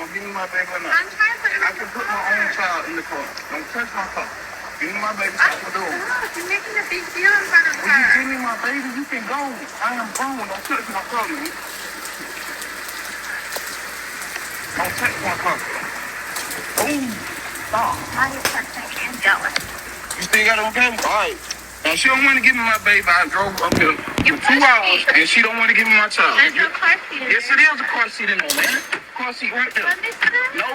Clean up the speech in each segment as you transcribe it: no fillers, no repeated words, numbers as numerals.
gonna give me my baby or not? I'm trying to put it I can put my own child in the car. Don't touch my car. Give me my baby so I can do it. You're making a big deal in front of her. When you give me my baby, you can go. I am grown. Don't touch my car, man. Don't touch my car. Oh, stop. Now you're touching and jealous. You still got it on camera? All right. Now, she don't want to give me my baby. I drove up here for 2 hours, and she don't want to give me my child. There's no car seat in Yes, it is a car seat in there, man. Car seat right there. Let me sit in. No.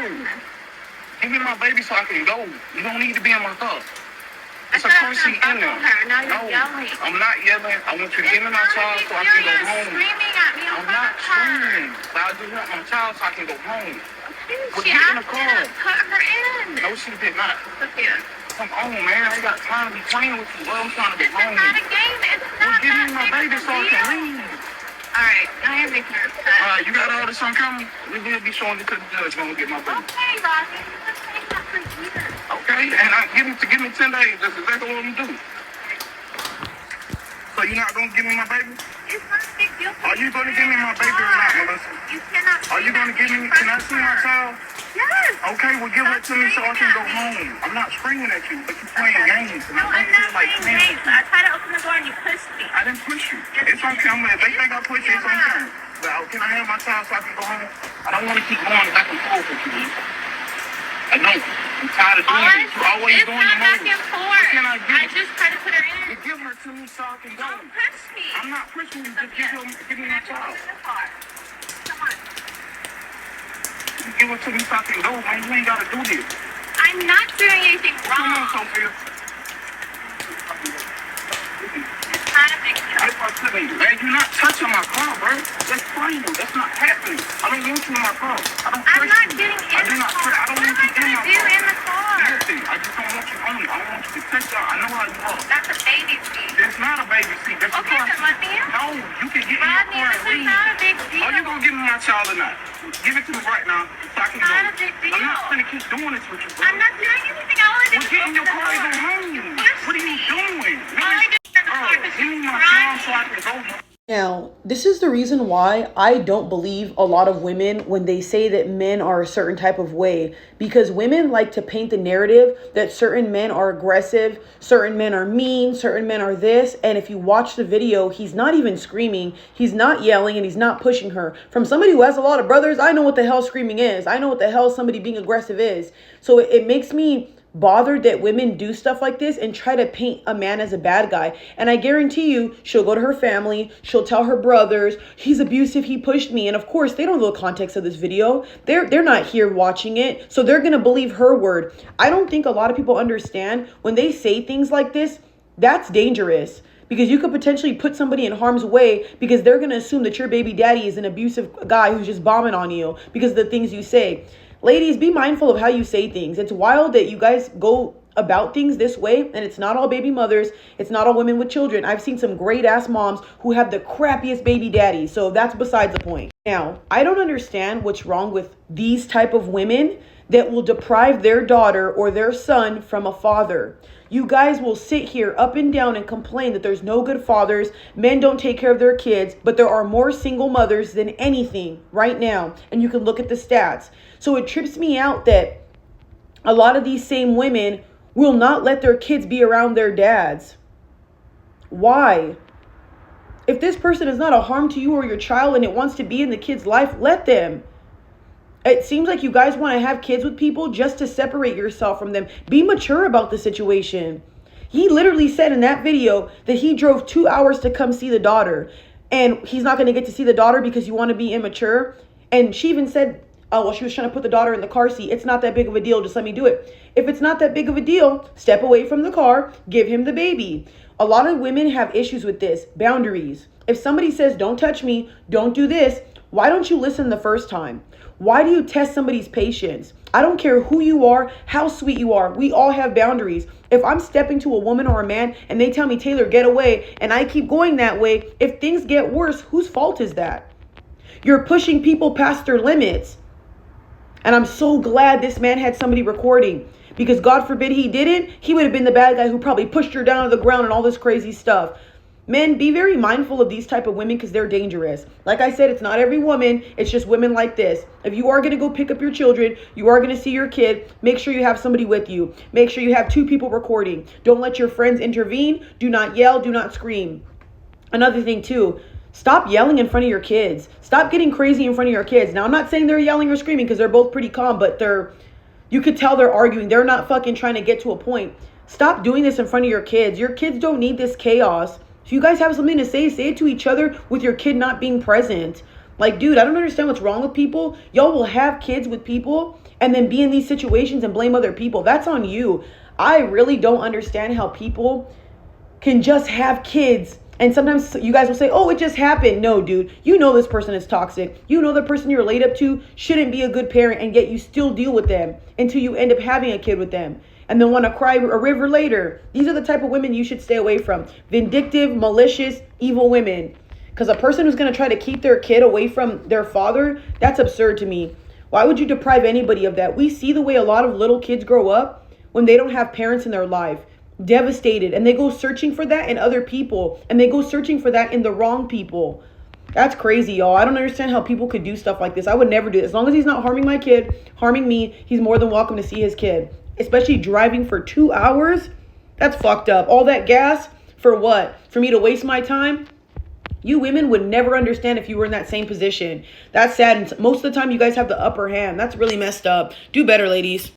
Give me my baby so I can go. You don't need to be in my car. I It's a said car I'm seat gonna in there. buckle her. Now you're No, yelling. I'm not yelling. I want you to give me my child so I can go You're home. screaming at me in I'm front not of her. screaming. But I just want my child so I can go home. Well, She get in the asked car. me to put her in. No, she did not. Sophia, Come on, man. I ain't got time to be playing with you. Well, I'm trying to this go is home. not a game. It's Well, not give me that my big baby of a so I can deal. leave. Alright, now you're making her upset. All right, you got all this on camera? We will be showing it to the judge when we get my baby. Okay, Rocky. You've been saying that for years. Okay, and give me 10 days. That's exactly what I'm gonna do. So you're not gonna give me my baby? It's not a big deal. Are you gonna give me my baby or not, Melissa? You cannot. Are you gonna give me? Can I see my child? Yes. Okay, well give it to me so I can go home. I'm not screaming at you, but you're playing games. And No, I I'm don't not feel like playing playing. games. I tried to open the door and you pushed me. I didn't push you. It's on camera. If they think I pushed you, it's on camera. But can I have my child so I can go home? I don't want to keep going back and forth with you. I don't. I'm tired of doing this. You're always It's doing not the back most. and forth. Can I give I it? just tried to put her in. You give her to me so I can go. Don't push me. I'm not pushing you. Just give me my child. In the car. Come on. You give it to me so I can go, man. You ain't gotta do this. I'm not doing anything Come on, wrong. Sophia. It's not a big deal. That's what I'm telling you, man. You're not touching my car, bro. That's playing. That's not happening. I don't want you in my car. I don't I'm trust not you. getting I in do the not car. trust. I don't What am want I you in going my to do car. in the car? Listen, I just don't want you on it. I don't want you to touch out. I know how you are. That's a baby seat. It's not a baby seat. That's Okay, a car then seat. let me in. No, you can get in your Rodney, car and this is leave. not a big deal. Are you gonna give me my child or not? Give it to me right now so I can It's go. not a big deal. I'm not gonna keep doing this with you, bro. I'm not doing anything. All I did Well, was get in open your the car and go door. home. What are you doing? All I did was in the Bro, car because give me you my cried. child so I can go. Now, this is the reason why I don't believe a lot of women when they say that men are a certain type of way, because women like to paint the narrative that certain men are aggressive, certain men are mean, certain men are this. And if you watch the video, he's not even screaming, he's not yelling, and he's not pushing her. From somebody who has a lot of brothers, I know what the hell screaming is. I know what the hell somebody being aggressive is. So it makes me bothered that women do stuff like this and try to paint a man as a bad guy. And I guarantee you, she'll go to her family, she'll tell her brothers, he's abusive, he pushed me. And of course, they don't know the context of this video. They're not here watching it, so they're going to believe her word. I don't think a lot of people understand when they say things like this, that's dangerous. Because you could potentially put somebody in harm's way because they're going to assume that your baby daddy is an abusive guy who's just bombing on you because of the things you say. Ladies, be mindful of how you say things. It's wild that you guys go about things this way, and it's not all baby mothers. It's not all women with children. I've seen some great ass moms who have the crappiest baby daddies. So that's besides the point. Now, I don't understand what's wrong with these type of women that will deprive their daughter or their son from a father. You guys will sit here up and down and complain that there's no good fathers, men don't take care of their kids, but there are more single mothers than anything right now. And you can look at the stats. So it trips me out that a lot of these same women will not let their kids be around their dads. Why? If this person is not a harm to you or your child and it wants to be in the kid's life, let them. It seems like you guys want to have kids with people just to separate yourself from them. Be mature about the situation. He literally said in that video that he drove 2 hours to come see the daughter. And he's not going to get to see the daughter because you want to be immature. And she even said, oh, well, she was trying to put the daughter in the car seat. It's not that big of a deal. Just let me do it. If it's not that big of a deal, step away from the car. Give him the baby. A lot of women have issues with this. Boundaries. If somebody says, don't touch me, don't do this, why don't you listen the first time? Why do you test somebody's patience? I don't care who you are, how sweet you are. We all have boundaries. If I'm stepping to a woman or a man and they tell me, Taylor, get away, and I keep going that way, if things get worse, whose fault is that? You're pushing people past their limits. And I'm so glad this man had somebody recording, because God forbid he didn't, he would have been the bad guy who probably pushed her down to the ground and all this crazy stuff. Men, be very mindful of these type of women because they're dangerous. Like I said, it's not every woman. It's just women like this. If you are going to go pick up your children, you are going to see your kid, make sure you have somebody with you. Make sure you have 2 people recording. Don't let your friends intervene. Do not yell. Do not scream. Another thing too, stop yelling in front of your kids. Stop getting crazy in front of your kids. Now, I'm not saying they're yelling or screaming because they're both pretty calm, but you could tell they're arguing. They're not fucking trying to get to a point. Stop doing this in front of your kids. Your kids don't need this chaos. If you guys have something to say it to each other with your kid not being present. Like, dude, I don't understand what's wrong with people. Y'all will have kids with people and then be in these situations and blame other people. That's on you. I really don't understand how people can just have kids. And sometimes you guys will say, oh, it just happened. No, dude, you know this person is toxic. You know the person you're laid up to shouldn't be a good parent, and yet you still deal with them until you end up having a kid with them. And then want to cry a river later. These are the type of women you should stay away from. Vindictive, malicious, evil women. Because a person who's going to try to keep their kid away from their father, that's absurd to me. Why would you deprive anybody of that? We see the way a lot of little kids grow up when they don't have parents in their life. Devastated. And they go searching for that in other people. And they go searching for that in the wrong people. That's crazy, y'all. I don't understand how people could do stuff like this. I would never do it. As long as he's not harming my kid, harming me, he's more than welcome to see his kid. Especially driving for 2 hours. That's fucked up. All that gas for what? For me to waste my time? You women would never understand if you were in that same position. That's sad. And most of the time you guys have the upper hand. That's really messed up. Do better, ladies.